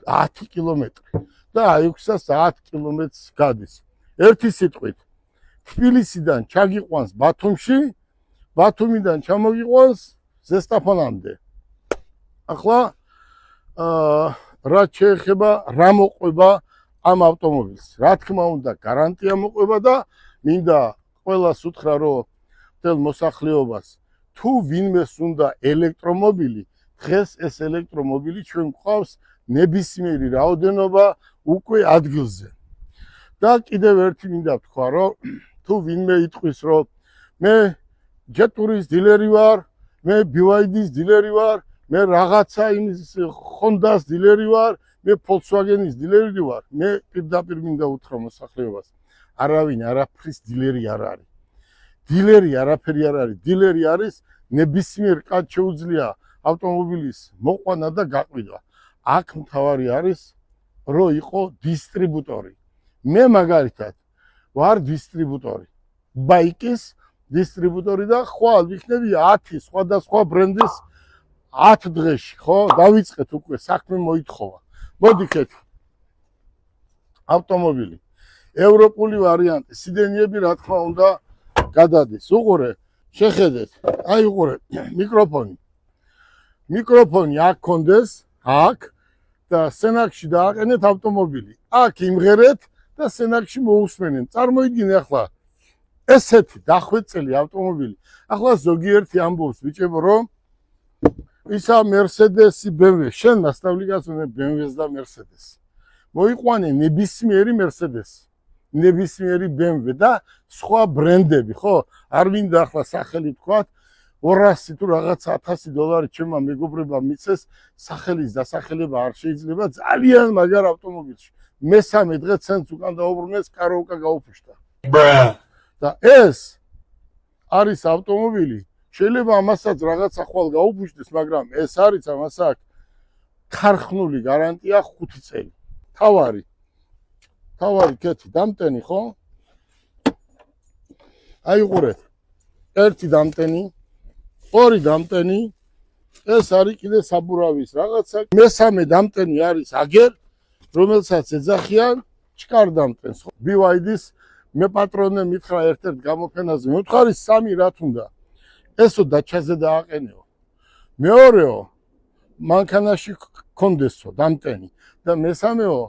10 კილომეტრი და აიქვსას 10 კილომეტრს გადის. ერთი სიტყვით, თბილისიდან ჩაგიყვანს ბათუმში, ბათუმიდან ჩამოგიყვანს ზესტაფონამდე. ახლა რაც შეეხება რა მოყვება ამ ავტომობილს. რა თქმა უნდა, გარანტია მოყვება და მინდა ყველას უთხრა, რომ მთელ მოსახლეობას თუ ვინმეს უნდა ელექტრომობილი, დღეს ეს ელექტრომობილი ჩვენ გვყავს ნებისმიერი რაოდენობა უკვე ადგილზე. და კიდევ ერთი მინდა ვთქვა, რომ თუ ვინმე იტყვის, რომ მე ჯეტურის დილერი ვარ, მე BYD-ის დილერი ვარ, მე რაღაცა იმის Honda-ს დილერი ვარ, მე Volkswagen-ის დილერი ვარ, მე პირდაპირ მინდა უთხრა მოსახლეობას, არავინ არაფრის დილერი არ არის. დილერი არაფერი არ არის. დილერი არის ნებისმიერ კაც შეუძლია ავტომობილის მოყვანა და გაყიდვა. აქ მთავარი არის, რომ იყო დისტრიბუტორი. მე მაგალითად ვარ დისტრიბუტორი. ბაიკის დისტრიბუტორი და ხვალ ვიქნები 10 სხვადასხვა ბრენდის 10 დღეში, ხო? დავიწყეთ უკვე საქმე მოითხოვა. მოდიქეთ. ავტომობილი. ევროპული ვარიანტი. სიდენიები რა თქმა უნდა გადადის. უყურე, შეხედეთ. აი უყურე, მიკროფონი. მიკროფონი აქ კონდეს, აქ და სენაკში დააყენეთ ავტომობილი. აქ იმღერეთ და სენაკში მოусმენენ. წარმოიდგინე ახლა ესეთი დახვეწილი ავტომობილი. ახლა ზოგიერთი ამბობს ბიჭებო, რომ ისა Mercedes-ი BMW, შენ მასწავლიკაცო BMW-ს და Mercedes-ს. მოიყვანე ნებისმიერი Mercedes, ნებისმიერი BMW და სხვა ბრენდები, ხო? არ მინდა ახლა სახელი თქვათ, 200 თუ რაღაც $1000 ჩემმა მეგობრებმა მიცეს, სახელის დასახელება არ შეიძლება ძალიან მაგარ ავტომობილში. მესამე დღე ცენს უკან დაუბრუნეს, კაროვკა გაუფიშტა. და ეს არის ავტომობილი. შეიძლება ამასაც რაღაცა ხვალ გაუფიშტეს, მაგრამ ეს არის ამას აქვს ქარხნული გარანტია 5 წელი. თავარი კეთი დამტენი, ხო? აი უყურეთ. ერთი დამტენი, ორი დამტენი, ეს არის კიდე საბურავის რაღაცა. მესამე დამტენი არის აგერ, რომელსაც ეძახიან ჭკარდამტენს. BYD-ის მე პატრონე მითხრა ერთ-ერთ გამოფენაზე, მე ვთხარი 3 რა თუნდა. ესო დაჩაზე დააყენეო. მეორეო, მანქანაში კონდესო დამტენი და მესამეო,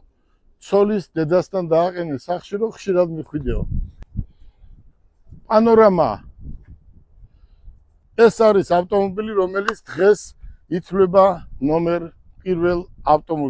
ცოლის დედასთან დააყენე სახში, რომ ხშირად მიხვიდეო. პანორამა. ეს არის ავტომობილი, რომელიც დღეს ითვლება ნომერ პირველ ავტომობილად.